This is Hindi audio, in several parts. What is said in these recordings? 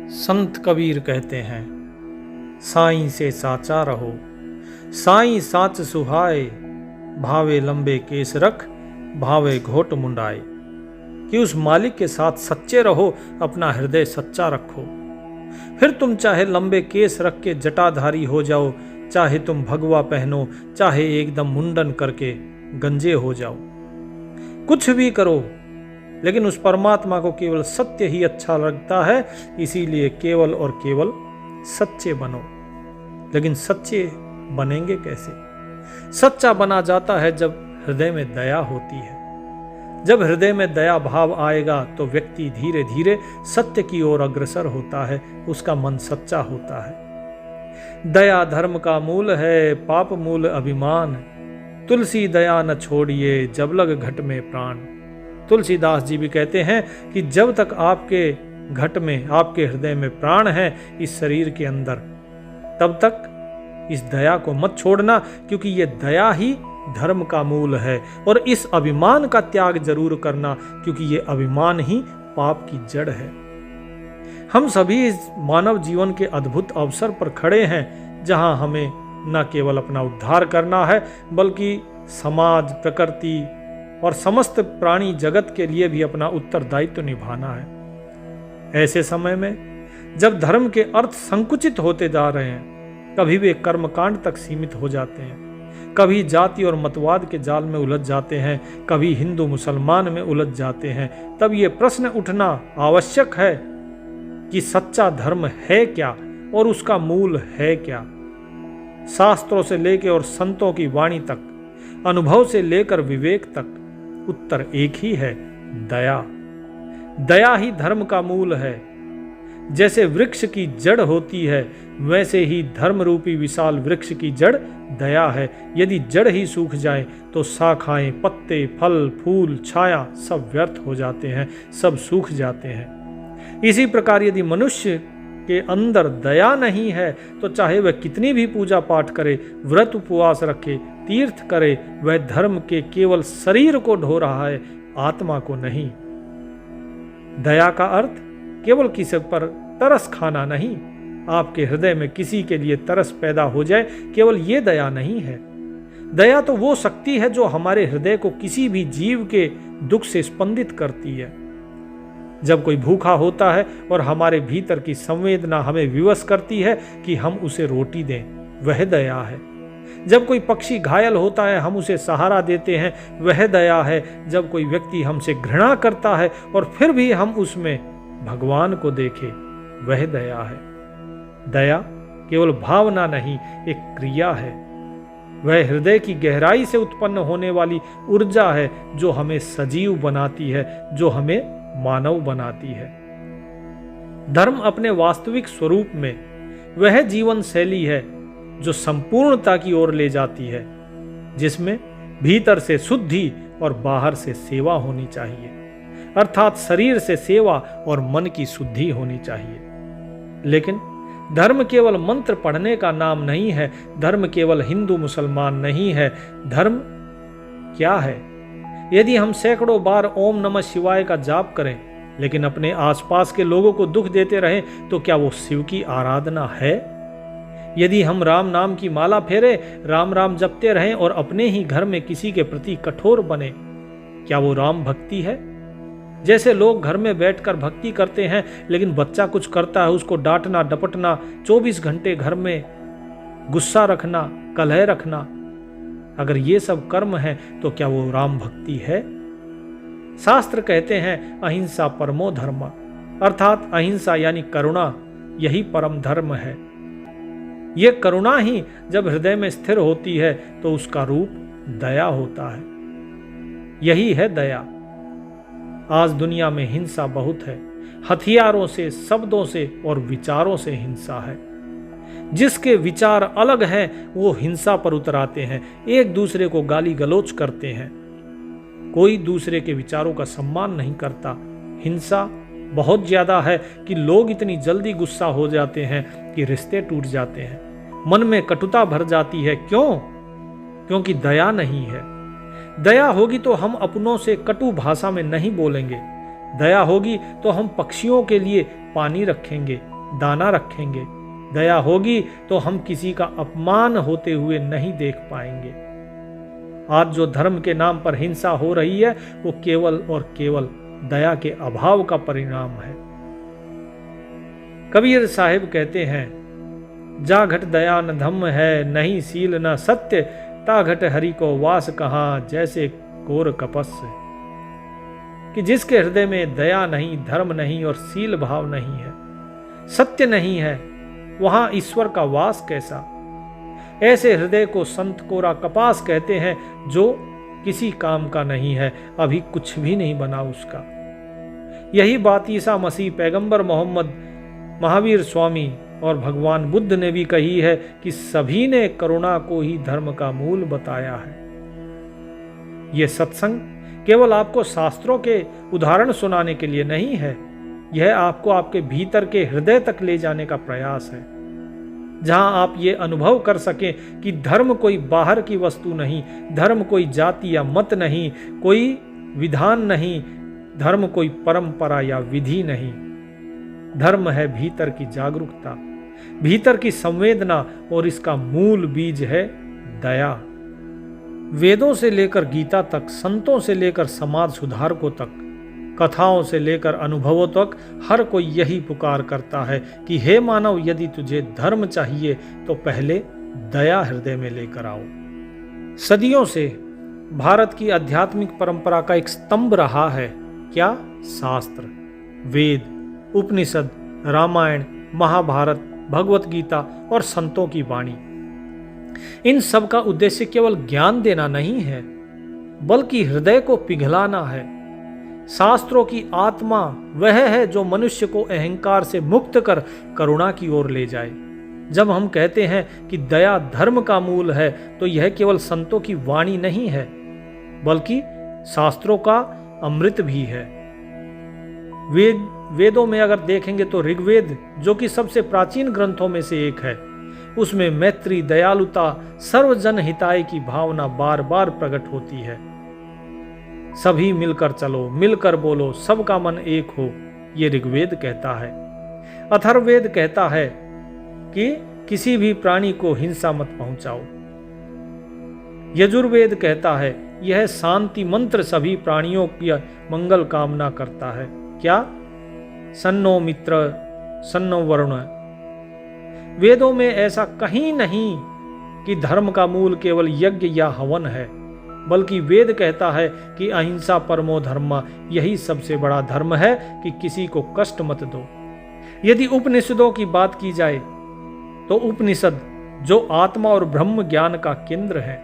संत कबीर कहते हैं, साईं से साचा रहो, साईं साच सुहाए, भावे लंबे केस रख, भावे घोट मुंडाए। कि उस मालिक के साथ सच्चे रहो, अपना हृदय सच्चा रखो। फिर तुम चाहे लंबे केस रख के जटाधारी हो जाओ, चाहे तुम भगवा पहनो, चाहे एकदम मुंडन करके गंजे हो जाओ। कुछ भी करो, लेकिन उस परमात्मा को केवल सत्य ही अच्छा लगता है। इसीलिए केवल और केवल सच्चे बनो। लेकिन सच्चे बनेंगे कैसे? सच्चा बना जाता है जब हृदय में दया होती है। जब हृदय में दया भाव आएगा तो व्यक्ति धीरे धीरे सत्य की ओर अग्रसर होता है, उसका मन सच्चा होता है। दया धर्म का मूल है, पाप मूल अभिमान। तुलसी दया न छोड़िए, जब लग घट में प्राण। तुलसीदास जी भी कहते हैं कि जब तक आपके घट में, आपके हृदय में प्राण है, इस शरीर के अंदर, तब तक इस दया को मत छोड़ना, क्योंकि ये दया ही धर्म का मूल है। और इस अभिमान का त्याग जरूर करना, क्योंकि ये अभिमान ही पाप की जड़ है। हम सभी इस मानव जीवन के अद्भुत अवसर पर खड़े हैं, जहां हमें न केवल अपना उद्धार करना है, बल्कि समाज, प्रकृति और समस्त प्राणी जगत के लिए भी अपना उत्तरदायित्व निभाना है। ऐसे समय में जब धर्म के अर्थ संकुचित होते जा रहे हैं, कभी वे कर्मकांड तक सीमित हो जाते हैं, कभी जाति और मतवाद के जाल में उलझ जाते हैं, कभी हिंदू मुसलमान में उलझ जाते हैं, तब ये प्रश्न उठना आवश्यक है कि सच्चा धर्म है क्या और उसका मूल है क्या। शास्त्रों से लेकर और संतों की वाणी तक, अनुभव से लेकर विवेक तक उत्तर एक ही है, दया। दया ही धर्म का मूल है। जैसे वृक्ष की जड़ होती है, वैसे ही धर्म रूपी विशाल वृक्ष की जड़ दया है। यदि जड़ ही सूख जाए तो शाखाएं, पत्ते, फल, फूल, छाया सब व्यर्थ हो जाते हैं, सब सूख जाते हैं। इसी प्रकार यदि मनुष्य के अंदर दया नहीं है, तो चाहे वह कितनी भी पूजा पाठ करे, व्रत उपवास रखे, तीर्थ करे, वह धर्म के केवल शरीर को ढो रहा है, आत्मा को नहीं। दया का अर्थ केवल किसी पर तरस खाना नहीं। आपके हृदय में किसी के लिए तरस पैदा हो जाए, केवल ये दया नहीं है। दया तो वो शक्ति है जो हमारे हृदय को किसी भी जीव के दुख से स्पंदित करती है। जब कोई भूखा होता है और हमारे भीतर की संवेदना हमें विवश करती है कि हम उसे रोटी दें, वह दया है। जब कोई पक्षी घायल होता है, हम उसे सहारा देते हैं, वह दया है। जब कोई व्यक्ति हमसे घृणा करता है और फिर भी हम उसमें भगवान को देखें, वह दया है। दया केवल भावना नहीं, एक क्रिया है। वह हृदय की गहराई से उत्पन्न होने वाली ऊर्जा है जो हमें सजीव बनाती है, जो हमें मानव बनाती है। धर्म अपने वास्तविक स्वरूप में वह जीवन शैली है जो संपूर्णता की ओर ले जाती है, जिसमें भीतर से शुद्धि और बाहर से सेवा होनी चाहिए। अर्थात शरीर से सेवा और मन की शुद्धि होनी चाहिए। लेकिन धर्म केवल मंत्र पढ़ने का नाम नहीं है, धर्म केवल हिंदू मुसलमान नहीं है। धर्म क्या है? यदि हम सैकड़ों बार ओम नमः शिवाय का जाप करें, लेकिन अपने आसपास के लोगों को दुख देते रहें, तो क्या वो शिव की आराधना है? यदि हम राम नाम की माला फेरे, राम राम जपते रहें और अपने ही घर में किसी के प्रति कठोर बने, क्या वो राम भक्ति है? जैसे लोग घर में बैठकर भक्ति करते हैं, लेकिन बच्चा कुछ करता है उसको डांटना, डपटना, 24 घंटे घर में गुस्सा रखना, कलह रखना, अगर ये सब कर्म है तो क्या वो राम भक्ति है? शास्त्र कहते हैं अहिंसा परमो धर्म, अर्थात अहिंसा यानी करुणा, यही परम धर्म है। ये करुणा ही जब हृदय में स्थिर होती है तो उसका रूप दया होता है। यही है दया। आज दुनिया में हिंसा बहुत है, हथियारों से, शब्दों से और विचारों से हिंसा है। जिसके विचार अलग हैं वो हिंसा पर उतर आते हैं, एक दूसरे को गाली गलौज करते हैं, कोई दूसरे के विचारों का सम्मान नहीं करता। हिंसा बहुत ज्यादा है कि लोग इतनी जल्दी गुस्सा हो जाते हैं कि रिश्ते टूट जाते हैं, मन में कटुता भर जाती है। क्यों? क्योंकि दया नहीं है। दया होगी तो हम अपनों से कटु भाषा में नहीं बोलेंगे, दया होगी तो हम पक्षियों के लिए पानी रखेंगे, दाना रखेंगे। दया होगी तो हम किसी का अपमान होते हुए नहीं देख पाएंगे। आज जो धर्म के नाम पर हिंसा हो रही है वो केवल और केवल दया के अभाव का परिणाम है। कबीर साहिब कहते हैं, जा घट दया न धम्म है, नहीं सील न सत्य, ता घट हरि को वास कहाँ, जैसे कोर कपस्य। कि जिसके हृदय में दया नहीं, धर्म नहीं और सील भाव नहीं है, सत्य नहीं है, वहां ईश्वर का वास कैसा। ऐसे हृदय को संत कोरा कपास कहते हैं, जो किसी काम का नहीं है, अभी कुछ भी नहीं बना उसका। यही बात ईसा मसीह, पैगंबर मोहम्मद, महावीर स्वामी और भगवान बुद्ध ने भी कही है कि सभी ने करुणा को ही धर्म का मूल बताया है। यह सत्संग केवल आपको शास्त्रों के उदाहरण सुनाने के लिए नहीं है, यह आपको आपके भीतर के हृदय तक ले जाने का प्रयास है, जहां आप ये अनुभव कर सकें कि धर्म कोई बाहर की वस्तु नहीं, धर्म कोई जाति या मत नहीं, कोई विधान नहीं, धर्म कोई परंपरा या विधि नहीं। धर्म है भीतर की जागरूकता, भीतर की संवेदना, और इसका मूल बीज है दया। वेदों से लेकर गीता तक, संतों से लेकर समाज सुधारकों तक, कथाओं से लेकर अनुभवों तक, हर कोई यही पुकार करता है कि हे मानव, यदि तुझे धर्म चाहिए तो पहले दया हृदय में लेकर आओ। सदियों से भारत की आध्यात्मिक परंपरा का एक स्तंभ रहा है क्या? शास्त्र, वेद, उपनिषद, रामायण, महाभारत, भगवत गीता और संतों की वाणी। इन सब का उद्देश्य केवल ज्ञान देना नहीं है, बल्कि हृदय को पिघलाना है। शास्त्रों की आत्मा वह है जो मनुष्य को अहंकार से मुक्त कर करुणा की ओर ले जाए। जब हम कहते हैं कि दया धर्म का मूल है, तो यह केवल संतों की वाणी नहीं है, बल्कि शास्त्रों का अमृत भी है। वेदों में अगर देखेंगे तो ऋग्वेद, जो कि सबसे प्राचीन ग्रंथों में से एक है, उसमें मैत्री, दयालुता, सर्वजन हिताय की भावना बार बार प्रकट होती है। सभी मिलकर चलो, मिलकर बोलो, सबका मन एक हो, ये ऋग्वेद कहता है। अथर्ववेद कहता है कि किसी भी प्राणी को हिंसा मत पहुंचाओ। यजुर्वेद कहता है यह शांति मंत्र सभी प्राणियों की मंगल कामना करता है। क्या? सन्नो मित्र सन्नो वरुण। वेदों में ऐसा कहीं नहीं कि धर्म का मूल केवल यज्ञ या हवन है, बल्कि वेद कहता है कि अहिंसा परमो धर्म, यही सबसे बड़ा धर्म है कि किसी को कष्ट मत दो। यदि उपनिषदों की बात की जाए तो उपनिषद, जो आत्मा और ब्रह्म ज्ञान का केंद्र है,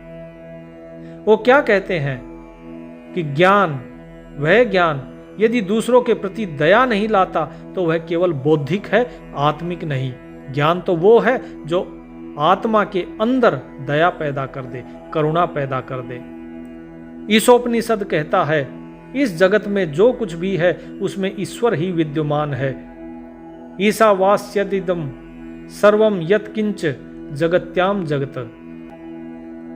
वो क्या कहते हैं कि ज्ञान, वह ज्ञान यदि दूसरों के प्रति दया नहीं लाता तो वह केवल बौद्धिक है, आत्मिक नहीं। ज्ञान तो वो है जो आत्मा के अंदर दया पैदा कर दे, करुणा पैदा कर दे। ईशोपनिषद कहता है इस जगत में जो कुछ भी है उसमें ईश्वर ही विद्यमान है। ईशावास्यदिदं सर्वम यत्किंच जगत्याम जगत।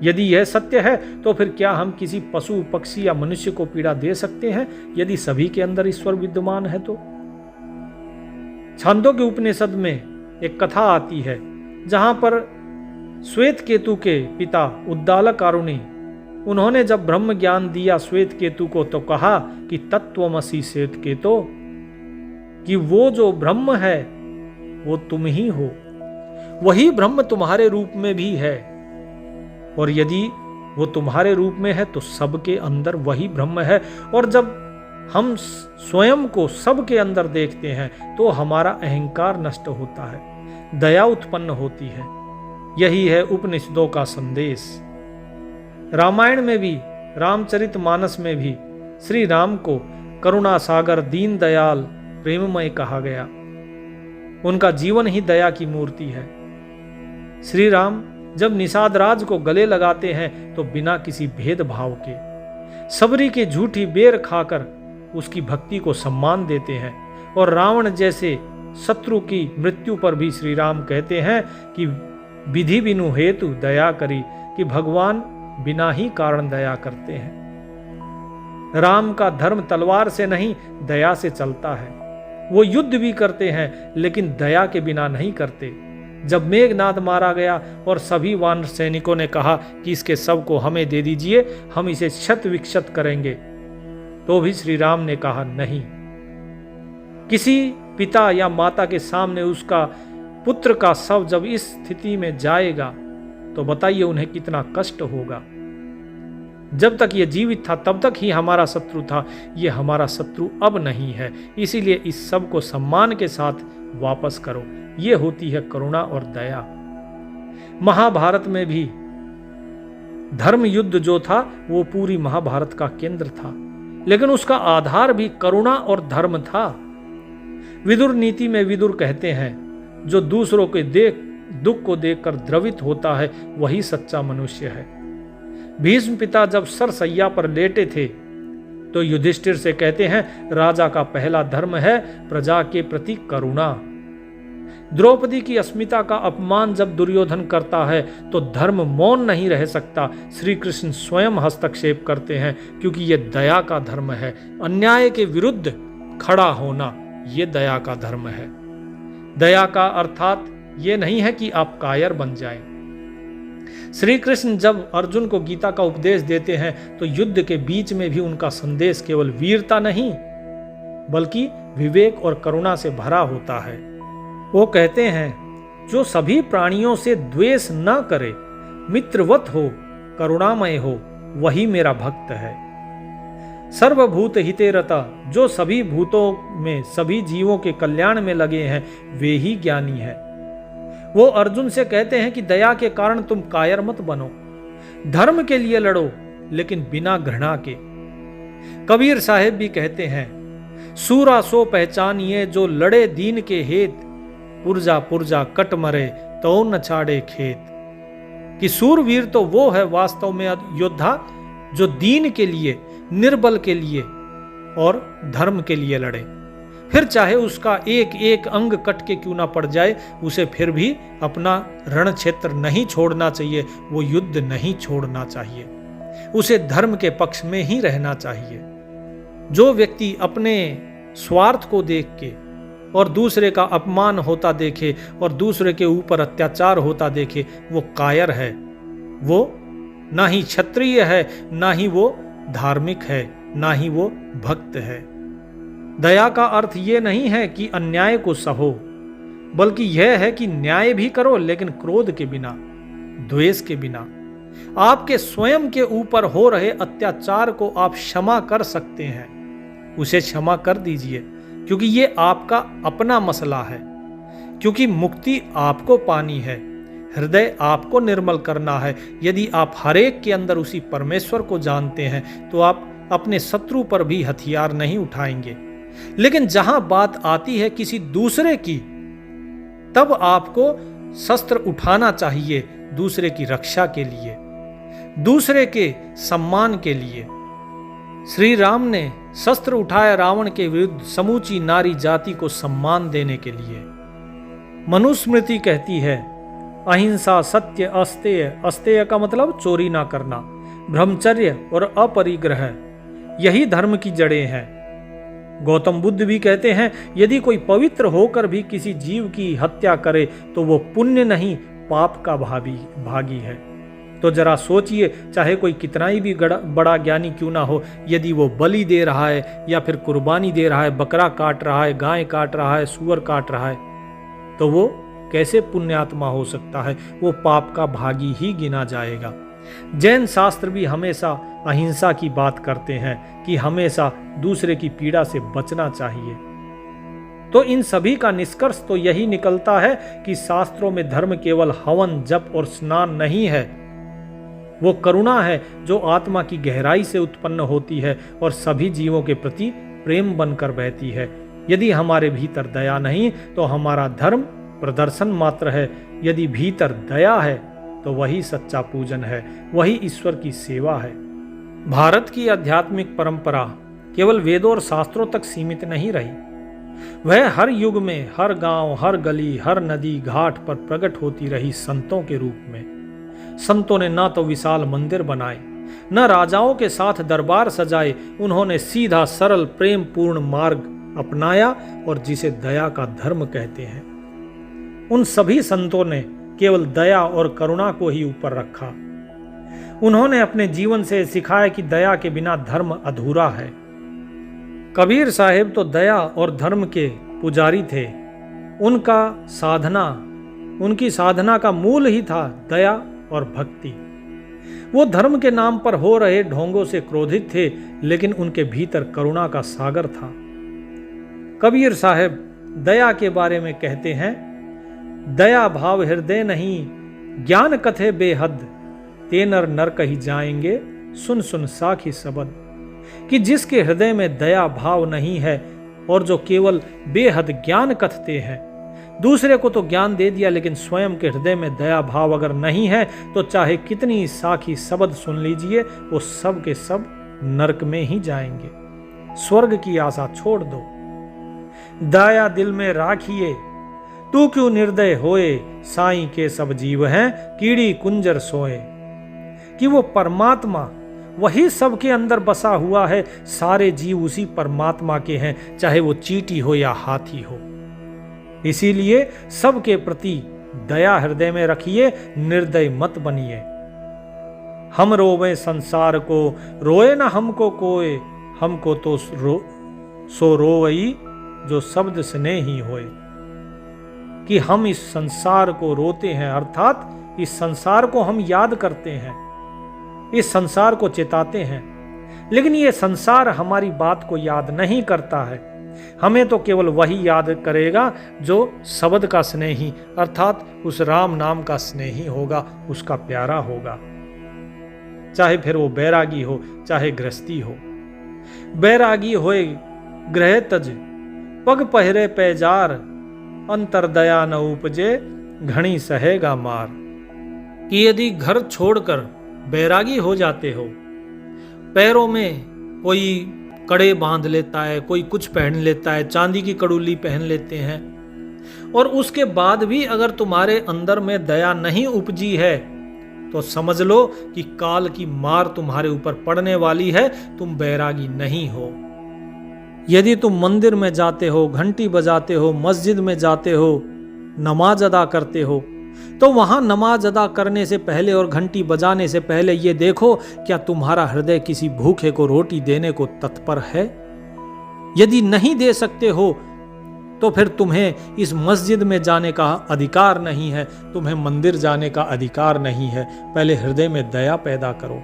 यदि यह सत्य है तो फिर क्या हम किसी पशु, पक्षी या मनुष्य को पीड़ा दे सकते हैं यदि सभी के अंदर ईश्वर विद्यमान है तो? छांदोग्य उपनिषद में एक कथा आती है जहां पर श्वेत केतु के पिता उद्दालक आरुणि, उन्होंने जब ब्रह्म ज्ञान दिया श्वेत केतु को तो कहा कि तत्त्वमसि श्वेत केतो, कि वो जो ब्रह्म है वो तुम ही हो, वही ब्रह्म तुम्हारे रूप में भी है, और यदि वो तुम्हारे रूप में है तो सबके अंदर वही ब्रह्म है। और जब हम स्वयं को सबके अंदर देखते हैं तो हमारा अहंकार नष्ट होता है, दया उत्पन्न होती है। यही है उपनिषदों का संदेश। रामायण में भी, रामचरितमानस में भी श्री राम को करुणा सागर, दीन दयाल, प्रेममय कहा गया। उनका जीवन ही दया की मूर्ति है। श्री राम जब निषाद राज को गले लगाते हैं तो बिना किसी भेदभाव के, सबरी की झूठी बेर खाकर उसकी भक्ति को सम्मान देते हैं। और रावण जैसे शत्रु की मृत्यु पर भी श्री राम कहते हैं कि विधि बिनु हेतु दया करी, कि भगवान बिना ही कारण दया करते हैं। राम का धर्म तलवार से नहीं, दया से चलता है। वो युद्ध भी करते हैं लेकिन दया के बिना नहीं करते। जब मेघनाद मारा गया और सभी वानर सैनिकों ने कहा कि इसके शव को हमें दे दीजिए, हम इसे क्षत विक्षत करेंगे, तो भी श्री राम ने कहा नहीं। किसी पिता या माता के सामने उसका पुत्र का शव जब इस स्थिति में जाएगा तो बताइए उन्हें कितना कष्ट होगा। जब तक ये जीवित था तब तक ही हमारा शत्रु था, ये हमारा शत्रु अब नहीं है, इसीलिए इस सब को सम्मान के साथ वापस करो। ये होती है करुणा और दया। महाभारत में भी धर्म युद्ध जो था वो पूरी महाभारत का केंद्र था, लेकिन उसका आधार भी करुणा और धर्म था। विदुर नीति में विदुर कहते हैं, जो दूसरों के दुख को देखकर द्रवित होता है वही सच्चा मनुष्य है। भीष्म पिता जब सरसैया पर लेटे थे तो युधिष्ठिर से कहते हैं, राजा का पहला धर्म है प्रजा के प्रति करुणा। द्रौपदी की अस्मिता का अपमान जब दुर्योधन करता है तो धर्म मौन नहीं रह सकता। श्री कृष्ण स्वयं हस्तक्षेप करते हैं, क्योंकि यह दया का धर्म है। अन्याय के विरुद्ध खड़ा होना यह दया का धर्म है। दया का अर्थात यह नहीं है कि आप कायर बन जाएं। श्री कृष्ण जब अर्जुन को गीता का उपदेश देते हैं तो युद्ध के बीच में भी उनका संदेश केवल वीरता नहीं बल्कि विवेक और करुणा से भरा होता है। वो कहते हैं, जो सभी प्राणियों से द्वेष न करे, मित्रवत हो, करुणामय हो, वही मेरा भक्त है। सर्वभूत हिते रता, जो सभी भूतों में सभी जीवों के कल्याण में लगे हैं वे ही ज्ञानी है। वो अर्जुन से कहते हैं कि दया के कारण तुम कायर मत बनो, धर्म के लिए लड़ो लेकिन बिना घृणा के। कबीर साहेब भी कहते हैं, सूरा सो पहचानिए जो लड़े दीन के हेत, पुरजा पुरजा कट मरे तो न छाड़े खेत। कि सूरवीर तो वो है वास्तव में योद्धा जो दीन के लिए, निर्बल के लिए और धर्म के लिए लड़े। फिर चाहे उसका एक एक अंग कट के क्यों ना पड़ जाए, उसे फिर भी अपना रण क्षेत्र नहीं छोड़ना चाहिए, वो युद्ध नहीं छोड़ना चाहिए, उसे धर्म के पक्ष में ही रहना चाहिए। जो व्यक्ति अपने स्वार्थ को देख के और दूसरे का अपमान होता देखे और दूसरे के ऊपर अत्याचार होता देखे, वो कायर है, वो ना ही क्षत्रिय है, ना ही वो धार्मिक है, ना ही वो भक्त है। दया का अर्थ ये नहीं है कि अन्याय को सहो, बल्कि यह है कि न्याय भी करो लेकिन क्रोध के बिना, द्वेष के बिना। आपके स्वयं के ऊपर हो रहे अत्याचार को आप क्षमा कर सकते हैं, उसे क्षमा कर दीजिए, क्योंकि ये आपका अपना मसला है। क्योंकि मुक्ति आपको पानी है, हृदय आपको निर्मल करना है। यदि आप हरेक के अंदर उसी परमेश्वर को जानते हैं तो आप अपने शत्रु पर भी हथियार नहीं उठाएंगे। लेकिन जहां बात आती है किसी दूसरे की, तब आपको शस्त्र उठाना चाहिए दूसरे की रक्षा के लिए, दूसरे के सम्मान के लिए। श्री राम ने शस्त्र उठाया रावण के विरुद्ध समूची नारी जाति को सम्मान देने के लिए। मनुस्मृति कहती है, अहिंसा, सत्य, अस्तेय। अस्तेय का मतलब चोरी ना करना, ब्रह्मचर्य और अपरिग्रह, यही धर्म की जड़ें हैं। गौतम बुद्ध भी कहते हैं, यदि कोई पवित्र होकर भी किसी जीव की हत्या करे तो वो पुण्य नहीं पाप का भागी है। तो जरा सोचिए, चाहे कोई कितना ही भी बड़ा ज्ञानी क्यों ना हो, यदि वो बलि दे रहा है या फिर कुर्बानी दे रहा है, बकरा काट रहा है, गाय काट रहा है, सूअर काट रहा है, तो वो कैसे पुण्यात्मा हो सकता है? वो पाप का भागी ही गिना जाएगा। जैन शास्त्र भी हमेशा अहिंसा की बात करते हैं कि हमेशा दूसरे की पीड़ा से बचना चाहिए। तो इन सभी का निष्कर्ष तो यही निकलता है कि शास्त्रों में धर्म केवल हवन, जप और स्नान नहीं है, वो करुणा है जो आत्मा की गहराई से उत्पन्न होती है और सभी जीवों के प्रति प्रेम बनकर बहती है। यदि हमारे भीतर दया नहीं तो हमारा धर्म प्रदर्शन मात्र है। यदि भीतर दया है तो वही सच्चा पूजन है, वही ईश्वर की सेवा है। भारत की आध्यात्मिक परंपरा केवल वेदों और शास्त्रों तक सीमित नहीं रही, वह हर युग में, हर गांव, हर गली, हर नदी घाट पर प्रकट होती रही संतों के रूप में। संतों ने ना तो विशाल मंदिर बनाए, न राजाओं के साथ दरबार सजाए, उन्होंने सीधा सरल प्रेम पूर्ण मार्ग अपनाया और जिसे दया का धर्म कहते हैं। उन सभी संतों ने केवल दया और करुणा को ही ऊपर रखा। उन्होंने अपने जीवन से सिखाया कि दया के बिना धर्म अधूरा है। कबीर साहिब तो दया और धर्म के पुजारी थे। उनकी साधना का मूल ही था दया और भक्ति। वो धर्म के नाम पर हो रहे ढोंगों से क्रोधित थे, लेकिन उनके भीतर करुणा का सागर था। कबीर साहब दया के बारे में कहते हैं, दया भाव हृदय नहीं, ज्ञान कथे बेहद, ते नर नर कही जाएंगे, सुन सुन साखी सबद। कि जिसके हृदय में दया भाव नहीं है और जो केवल बेहद ज्ञान कथते हैं, दूसरे को तो ज्ञान दे दिया, लेकिन स्वयं के हृदय में दया भाव अगर नहीं है तो चाहे कितनी साखी शब्द सुन लीजिए, वो सब के सब नरक में ही जाएंगे। स्वर्ग की आशा छोड़ दो। दया दिल में राखिए, तू क्यों निर्दय होए, साईं के सब जीव हैं, कीड़ी कुंजर सोए। कि वो परमात्मा वही सबके अंदर बसा हुआ है, सारे जीव उसी परमात्मा के हैं, चाहे वो चींटी हो या हाथी हो। इसीलिए सबके प्रति दया हृदय में रखिए, निर्दय मत बनिए। हम रोवे संसार को, रोए ना हमको कोई, हमको तो सो रोवई जो शब्द स्नेही होए। कि हम इस संसार को रोते हैं, अर्थात इस संसार को हम याद करते हैं, इस संसार को चिताते हैं, लेकिन ये संसार हमारी बात को याद नहीं करता है। हमें तो केवल वही याद करेगा जो शब्द का स्नेही, अर्थात उस राम नाम का स्नेही होगा, उसका प्यारा होगा। चाहे फिर वो बैरागी हो, चाहे गृहस्थी हो। बैरागी होए ग्रह तज, पग पहरे पैजार, अंतर दया न उपजे, घणी सहेगा मार। कि यदि घर छोड़कर बैरागी हो जाते हो, पैरों में कोई कड़े बांध लेता है, कोई कुछ पहन लेता है, चांदी की कड़ुली पहन लेते हैं, और उसके बाद भी अगर तुम्हारे अंदर में दया नहीं उपजी है तो समझ लो कि काल की मार तुम्हारे ऊपर पड़ने वाली है, तुम बैरागी नहीं हो। यदि तुम मंदिर में जाते हो, घंटी बजाते हो, मस्जिद में जाते हो, नमाज अदा करते हो, तो वहां नमाज अदा करने से पहले और घंटी बजाने से पहले ये देखो, क्या तुम्हारा हृदय किसी भूखे को रोटी देने को तत्पर है? यदि नहीं दे सकते हो तो फिर तुम्हें इस मस्जिद में जाने का अधिकार नहीं है, तुम्हें मंदिर जाने का अधिकार नहीं है। पहले हृदय में दया पैदा करो।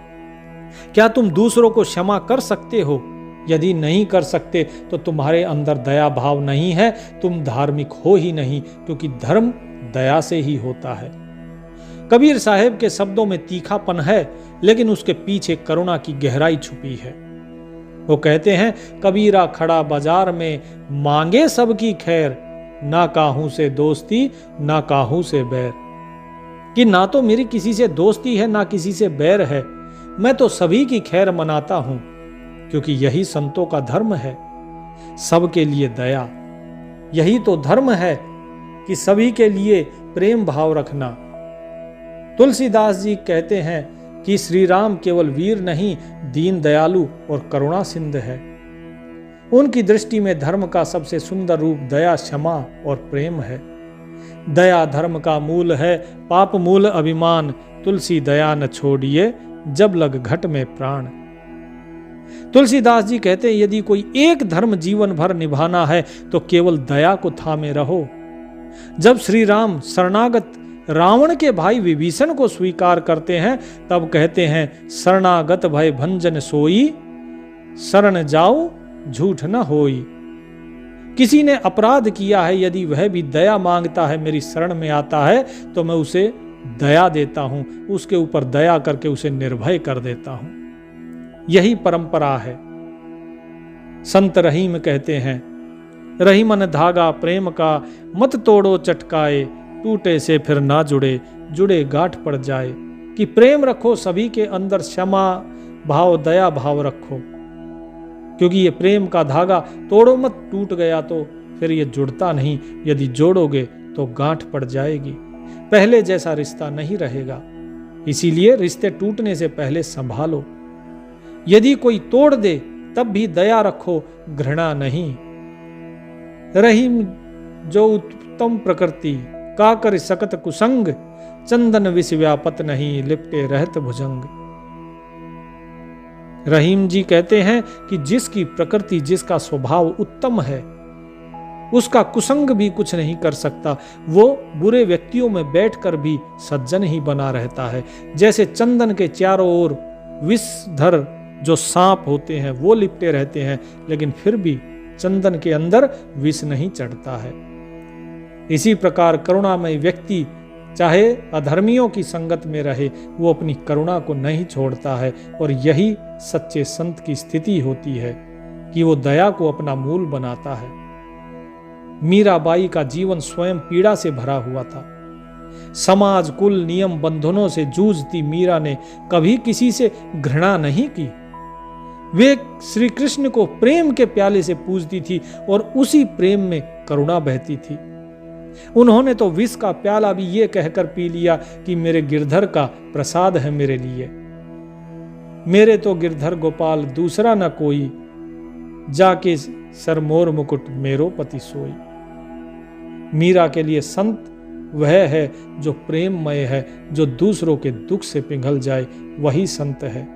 क्या तुम दूसरों को क्षमा कर सकते हो? यदि नहीं कर सकते तो तुम्हारे अंदर दया भाव नहीं है, तुम धार्मिक हो ही नहीं, क्योंकि धर्म दया से ही होता है। कबीर साहब के शब्दों में तीखापन है, लेकिन उसके पीछे करुणा की गहराई छुपी है। वो कहते हैं, कबीरा खड़ा बाजार में, मांगे सबकी खैर, ना काहू से दोस्ती ना काहू से बैर। कि ना तो मेरी किसी से दोस्ती है, ना किसी से बैर है, मैं तो सभी की खैर मनाता हूं, क्योंकि यही संतों का धर्म है, सबके लिए दया। यही तो धर्म है कि सभी के लिए प्रेम भाव रखना। तुलसीदास जी कहते हैं कि श्री राम केवल वीर नहीं, दीन दयालु और करुणा सिंध है। उनकी दृष्टि में धर्म का सबसे सुंदर रूप दया, क्षमा और प्रेम है। दया धर्म का मूल है, पाप मूल अभिमान, तुलसी दया न छोड़िए, जब लग घट में प्राण। तुलसीदास जी कहते हैं, यदि कोई एक धर्म जीवन भर निभाना है तो केवल दया को थामे रहो। जब श्री राम शरणागत रावण के भाई विभीषण को स्वीकार करते हैं, तब कहते हैं, शरणागत भय भंजन सोई, शरण जाओ झूठ न होई। किसी ने अपराध किया है, यदि वह भी दया मांगता है, मेरी शरण में आता है, तो मैं उसे दया देता हूं, उसके ऊपर दया करके उसे निर्भय कर देता हूं। यही परंपरा है। संत रहीम कहते हैं, रहीमन धागा प्रेम का, मत तोड़ो चटकाए, टूटे से फिर ना जुड़े, जुड़े गांठ पड़ जाए। कि प्रेम रखो सभी के अंदर, क्षमा भाव दया भाव रखो, क्योंकि ये प्रेम का धागा तोड़ो मत, टूट गया तो फिर ये जुड़ता नहीं, यदि जोड़ोगे तो गांठ पड़ जाएगी, पहले जैसा रिश्ता नहीं रहेगा। इसीलिए रिश्ते टूटने से पहले संभालो। यदि कोई तोड़ दे तब भी दया रखो, घृणा नहीं। रहीम जो उत्तम प्रकृति, का कर सकत कुसंग, चंदन विष व्यापत नहीं, लिपटे रहत भुजंग। रहीम जी कहते हैं कि जिसकी प्रकृति, जिसका स्वभाव उत्तम है, उसका कुसंग भी कुछ नहीं कर सकता। वो बुरे व्यक्तियों में बैठकर भी सज्जन ही बना रहता है। जैसे चंदन के चारों ओर विषधर जो सांप होते हैं वो लिपटे रहते हैं, लेकिन फिर भी चंदन के अंदर विष नहीं चढ़ता है। इसी प्रकार करुणामय व्यक्ति चाहे अधर्मियों की संगत में रहे, वो अपनी करुणा को नहीं छोड़ता है। और यही सच्चे संत की स्थिति होती है कि वो दया को अपना मूल बनाता है। मीराबाई का जीवन स्वयं पीड़ा से भरा हुआ था। समाज, कुल, नियम, बंधनों से जूझती मीरा ने कभी किसी से घृणा नहीं की। वे श्री कृष्ण को प्रेम के प्याले से पूजती थी और उसी प्रेम में करुणा बहती थी। उन्होंने तो विष का प्याला भी ये कहकर पी लिया कि मेरे गिरधर का प्रसाद है मेरे लिए, मेरे तो गिरधर गोपाल दूसरा न कोई, जाके सरमोर मुकुट मेरो पति सोई। मीरा के लिए संत वह है जो प्रेममय है, जो दूसरों के दुख से पिघल जाए, वही संत है।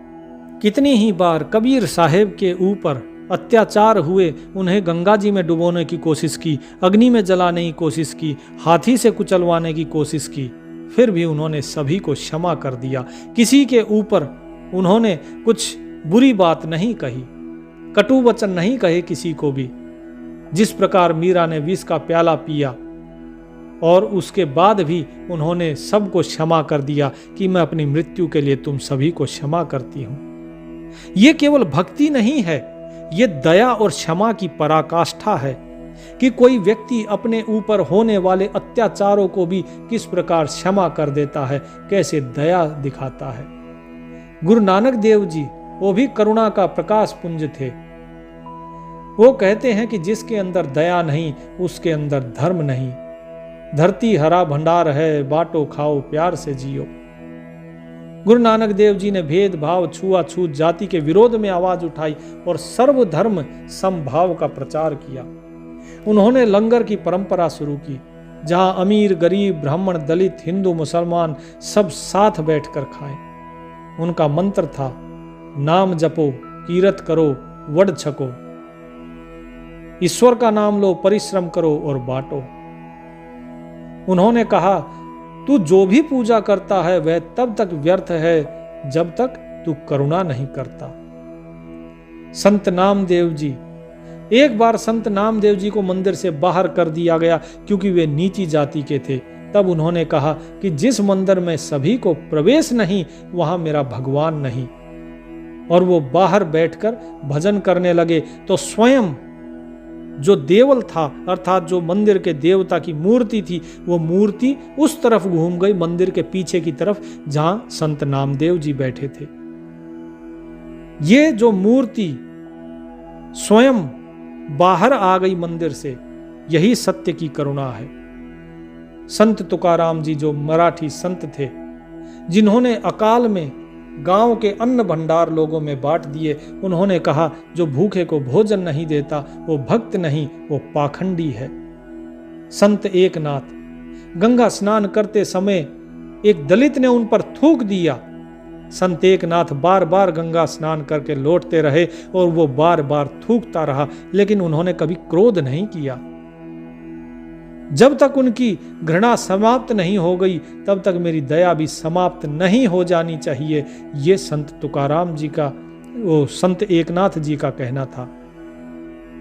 कितनी ही बार कबीर साहेब के ऊपर अत्याचार हुए, उन्हें गंगा जी में डुबोने की कोशिश की, अग्नि में जलाने की कोशिश की, हाथी से कुचलवाने की कोशिश की, फिर भी उन्होंने सभी को क्षमा कर दिया। किसी के ऊपर उन्होंने कुछ बुरी बात नहीं कही, कटु वचन नहीं कहे किसी को भी। जिस प्रकार मीरा ने विष का प्याला पिया और उसके बाद भी उन्होंने सबको क्षमा कर दिया कि मैं अपनी मृत्यु के लिए तुम सभी को क्षमा करती हूं। ये केवल भक्ति नहीं है, ये दया और क्षमा की पराकाष्ठा है कि कोई व्यक्ति अपने ऊपर होने वाले अत्याचारों को भी किस प्रकार क्षमा कर देता है, कैसे दया दिखाता है। गुरु नानक देव जी वो भी करुणा का प्रकाश पुंज थे। वो कहते हैं कि जिसके अंदर दया नहीं उसके अंदर धर्म नहीं। धरती हरा भंडार है, बांटो खाओ प्यार से जियो। गुरु नानक देव जी ने भेदभाव, छुआछूत, जाति के विरोध में आवाज उठाई और सर्वधर्म समभाव का प्रचार किया। उन्होंने लंगर की परंपरा शुरू की, जहां अमीर, गरीब, ब्राह्मण, दलित, हिंदू, मुसलमान सब साथ बैठकर खाएं। उनका मंत्र था, नाम जपो, कीरत करो, वड छको, ईश्वर का नाम लो, परिश्रम करो और बांटो। उन्होंने कहा, तू जो भी पूजा करता है वह तब तक व्यर्थ है जब तक तू करुणा नहीं करता। संत नामदेव जी, एक बार संत नामदेव जी को मंदिर से बाहर कर दिया गया क्योंकि वे नीची जाति के थे। तब उन्होंने कहा कि जिस मंदिर में सभी को प्रवेश नहीं वहां मेरा भगवान नहीं। और वो बाहर बैठकर भजन करने लगे तो स्वयं जो देवल था, अर्थात जो मंदिर के देवता की मूर्ति थी, वो मूर्ति उस तरफ घूम गई, मंदिर के पीछे की तरफ जहां संत नामदेव जी बैठे थे। ये जो मूर्ति स्वयं बाहर आ गई मंदिर से, यही सत्य की करुणा है। संत तुकाराम जी जो मराठी संत थे, जिन्होंने अकाल में गांव के अन्न भंडार लोगों में बांट दिए, उन्होंने कहा, जो भूखे को भोजन नहीं देता वो भक्त नहीं, वो पाखंडी है। संत एकनाथ गंगा स्नान करते समय एक दलित ने उन पर थूक दिया। संत एकनाथ बार बार गंगा स्नान करके लौटते रहे और वो बार बार थूकता रहा, लेकिन उन्होंने कभी क्रोध नहीं किया। जब तक उनकी घृणा समाप्त नहीं हो गई तब तक मेरी दया भी समाप्त नहीं हो जानी चाहिए। ये संत तुकाराम जी का, वो संत एकनाथ जी का कहना था।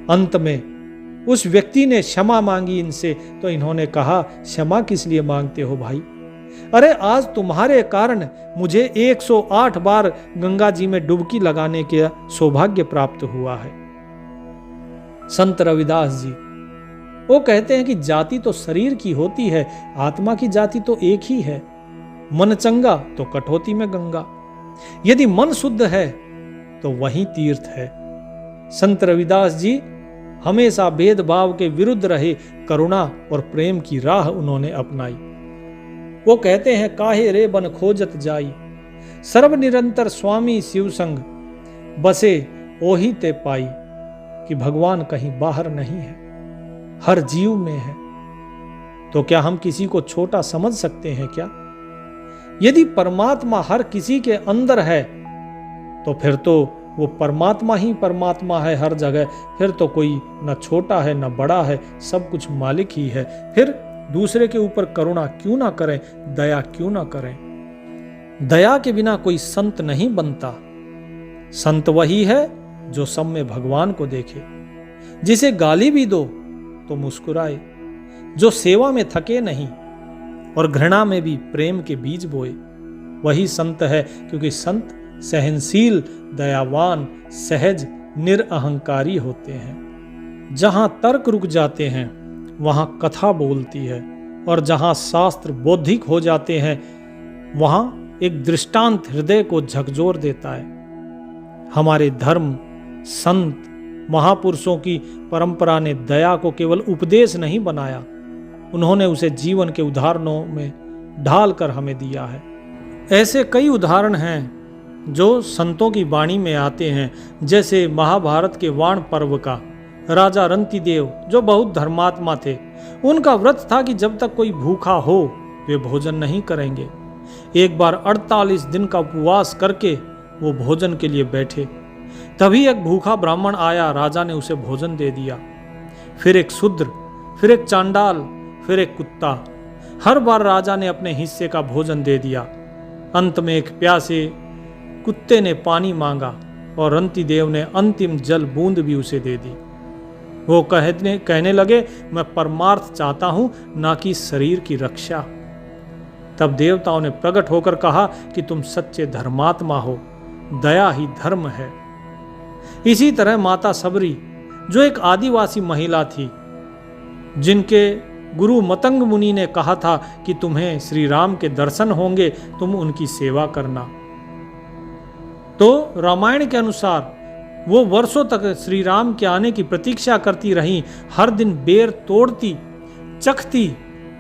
अंत में उस व्यक्ति ने क्षमा मांगी इनसे, तो इन्होंने कहा, क्षमा किस लिए मांगते हो भाई? अरे आज तुम्हारे कारण मुझे 108 बार गंगा जी में डुबकी लगाने के सौभाग्य प्राप्त हुआ है। संत रविदास जी वो कहते हैं कि जाति तो शरीर की होती है, आत्मा की जाति तो एक ही है। मन चंगा तो कठौती में गंगा। यदि मन शुद्ध है तो वही तीर्थ है। संत रविदास जी हमेशा भेदभाव के विरुद्ध रहे, करुणा और प्रेम की राह उन्होंने अपनाई। वो कहते हैं, काहे रे बन खोजत जाई, सर्व निरंतर स्वामी शिव संग, बसे ओही ते पाई, कि भगवान कहीं बाहर नहीं है। हर जीव में है। तो क्या हम किसी को छोटा समझ सकते हैं क्या? यदि परमात्मा हर किसी के अंदर है तो फिर तो वो परमात्मा ही परमात्मा है हर जगह। फिर तो कोई न छोटा है न बड़ा है, सब कुछ मालिक ही है। फिर दूसरे के ऊपर करुणा क्यों ना करें, दया क्यों ना करें? दया के बिना कोई संत नहीं बनता। संत वही है जो सब में भगवान को देखे, जिसे गाली भी दो तो मुस्कुराए, जो सेवा में थके नहीं और घृणा में भी प्रेम के बीज बोए। वही संत है, क्योंकि संत सहनशील, दयावान, सहज, निरअहंकारी होते हैं। जहां तर्क रुक जाते हैं वहां कथा बोलती है, और जहां शास्त्र बौद्धिक हो जाते हैं वहां एक दृष्टांत हृदय को झकझोर देता है। हमारे धर्म, संत, महापुरुषों की परंपरा ने दया को केवल उपदेश नहीं बनाया, उन्होंने उसे जीवन के उदाहरणों में ढालकर हमें दिया है। ऐसे कई उदाहरण हैं जो संतों की वाणी में आते हैं, जैसे महाभारत के वाण पर्व का राजा रंतिदेव, जो बहुत धर्मात्मा थे। उनका व्रत था कि जब तक कोई भूखा हो वे भोजन नहीं करेंगे। एक बार 48 दिन का उपवास करके वो भोजन के लिए बैठे। तभी एक भूखा ब्राह्मण आया, राजा ने उसे भोजन दे दिया। फिर एक शूद्र, फिर एक चांडाल, फिर एक कुत्ता। हर बार राजा ने अपने हिस्से का भोजन दे दिया। अंत में एक प्यासे कुत्ते ने पानी मांगा और रंतिदेव ने अंतिम जल बूंद भी उसे दे दी। वो कहने लगे, मैं परमार्थ चाहता हूं, ना कि शरीर की रक्षा। तब देवताओं ने प्रकट होकर कहा कि तुम सच्चे धर्मात्मा हो, दया ही धर्म है। इसी तरह माता सबरी, जो एक आदिवासी महिला थी, जिनके गुरु मतंग मुनि ने कहा था कि तुम्हें श्री राम के दर्शन होंगे, तुम उनकी सेवा करना। तो रामायण के अनुसार वो वर्षों तक श्री राम के आने की प्रतीक्षा करती रहीं। हर दिन बेर तोड़ती, चखती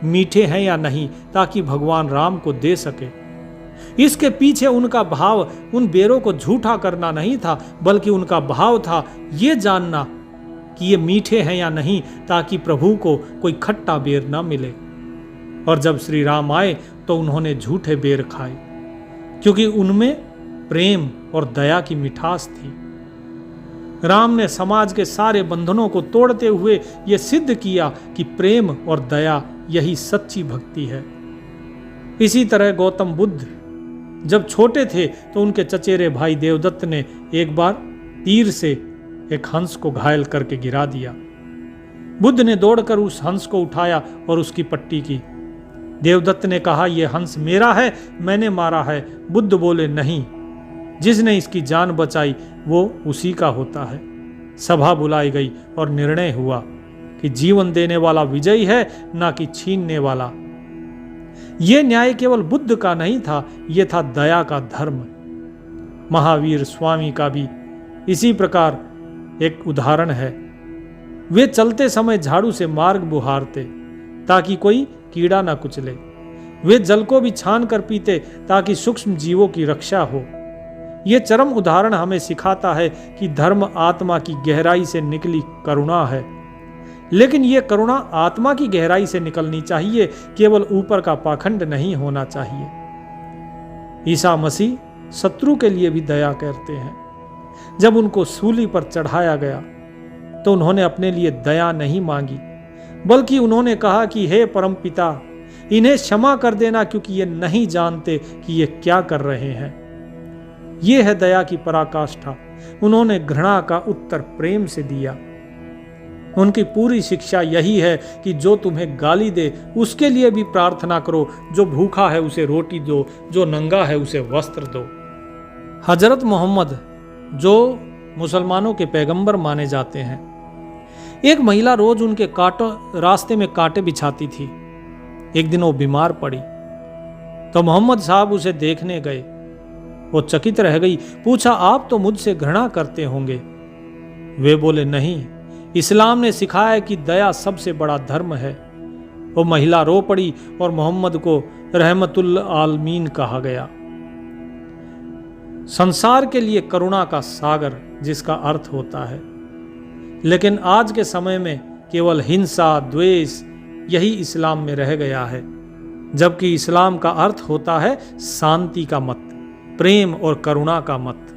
मीठे हैं या नहीं, ताकि भगवान राम को दे सके। इसके पीछे उनका भाव उन बेरों को झूठा करना नहीं था, बल्कि उनका भाव था ये जानना कि ये मीठे हैं या नहीं, ताकि प्रभु को कोई खट्टा बेर ना मिले। और जब श्री राम आए तो उन्होंने झूठे बेर खाए, क्योंकि उनमें प्रेम और दया की मिठास थी। राम ने समाज के सारे बंधनों को तोड़ते हुए यह सिद्ध किया कि प्रेम और दया यही सच्ची भक्ति है। इसी तरह गौतम बुद्ध जब छोटे थे तो उनके चचेरे भाई देवदत्त ने एक बार तीर से एक हंस को घायल करके गिरा दिया। बुद्ध ने दौड़कर उस हंस को उठाया और उसकी पट्टी की। देवदत्त ने कहा, यह हंस मेरा है, मैंने मारा है। बुद्ध बोले, नहीं, जिसने इसकी जान बचाई वो उसी का होता है। सभा बुलाई गई और निर्णय हुआ कि जीवन देने वाला विजयी है, ना कि छीनने वाला। यह न्याय केवल बुद्ध का नहीं था, यह था दया का धर्म। महावीर स्वामी का भी इसी प्रकार एक उदाहरण है। वे चलते समय झाड़ू से मार्ग बुहारते ताकि कोई कीड़ा ना कुचले। वे जल को भी छान कर पीते ताकि सूक्ष्म जीवों की रक्षा हो। यह चरम उदाहरण हमें सिखाता है कि धर्म आत्मा की गहराई से निकली करुणा है। लेकिन यह करुणा आत्मा की गहराई से निकलनी चाहिए, केवल ऊपर का पाखंड नहीं होना चाहिए। ईसा मसीह शत्रु के लिए भी दया करते हैं। जब उनको सूली पर चढ़ाया गया तो उन्होंने अपने लिए दया नहीं मांगी, बल्कि उन्होंने कहा कि हे परमपिता, इन्हें क्षमा कर देना, क्योंकि ये नहीं जानते कि ये क्या कर रहे हैं। ये है दया की पराकाष्ठा। उन्होंने घृणा का उत्तर प्रेम से दिया। उनकी पूरी शिक्षा यही है कि जो तुम्हें गाली दे उसके लिए भी प्रार्थना करो, जो भूखा है उसे रोटी दो, जो नंगा है उसे वस्त्र दो। हजरत मोहम्मद, जो मुसलमानों के पैगंबर माने जाते हैं, एक महिला रोज उनके रास्ते में कांटे बिछाती थी। एक दिन वो बीमार पड़ी तो मोहम्मद साहब उसे देखने गए। वो चकित रह गई, पूछा, आप तो मुझसे घृणा करते होंगे। वे बोले, नहीं, इस्लाम ने सिखाया है कि दया सबसे बड़ा धर्म है। वो महिला रो पड़ी और मोहम्मद को रहमतुल आलमीन कहा गया। संसार के लिए करुणा का सागर, जिसका अर्थ होता है। लेकिन आज के समय में केवल हिंसा, द्वेष यही इस्लाम में रह गया है, जबकि इस्लाम का अर्थ होता है शांति का मत, प्रेम और करुणा का मत।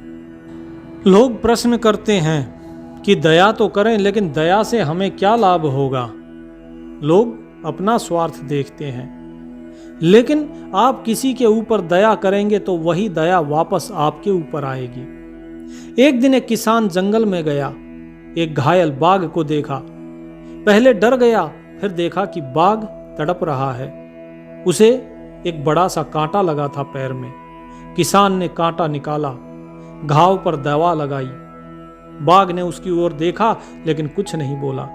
लोग प्रश्न करते हैं कि दया तो करें, लेकिन दया से हमें क्या लाभ होगा। लोग अपना स्वार्थ देखते हैं, लेकिन आप किसी के ऊपर दया करेंगे तो वही दया वापस आपके ऊपर आएगी। एक दिन एक किसान जंगल में गया, एक घायल बाघ को देखा। पहले डर गया, फिर देखा कि बाघ तड़प रहा है। उसे एक बड़ा सा कांटा लगा था पैर में। किसान ने कांटा निकाला, घाव पर दवा लगाई। बाघ ने उसकी ओर देखा, लेकिन कुछ नहीं बोला।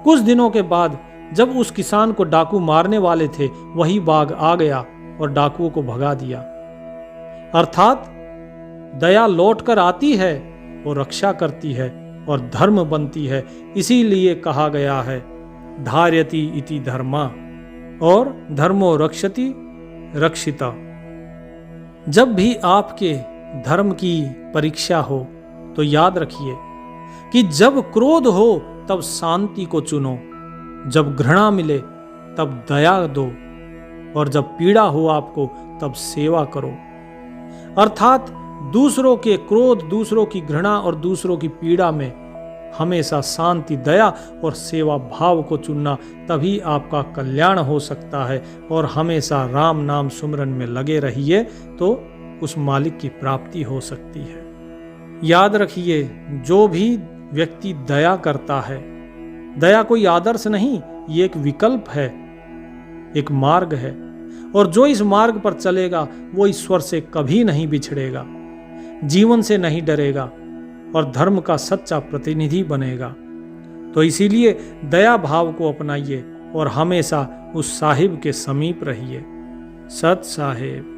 कुछ दिनों के बाद जब उस किसान को डाकू मारने वाले थे, वही बाघ आ गया और डाकुओं को भगा दिया। अर्थात दया लौट कर आती है और रक्षा करती है और धर्म बनती है। इसीलिए कहा गया है धार्यति इति धर्मा और धर्मो रक्षति रक्षिता। जब भी आपके धर्म की परीक्षा हो तो याद रखिए कि जब क्रोध हो तब शांति को चुनो, जब घृणा मिले तब दया दो, और जब पीड़ा हो आपको तब सेवा करो। अर्थात दूसरों के क्रोध, दूसरों की घृणा और दूसरों की पीड़ा में हमेशा शांति, दया और सेवा भाव को चुनना, तभी आपका कल्याण हो सकता है। और हमेशा राम नाम सुमरन में लगे रहिए तो उस मालिक की प्राप्ति हो सकती है। याद रखिए, जो भी व्यक्ति दया करता है, दया कोई आदर्श नहीं, ये एक विकल्प है, एक मार्ग है। और जो इस मार्ग पर चलेगा वो ईश्वर से कभी नहीं बिछड़ेगा, जीवन से नहीं डरेगा और धर्म का सच्चा प्रतिनिधि बनेगा। तो इसीलिए दया भाव को अपनाइए और हमेशा उस साहिब के समीप रहिए। सत साहिब।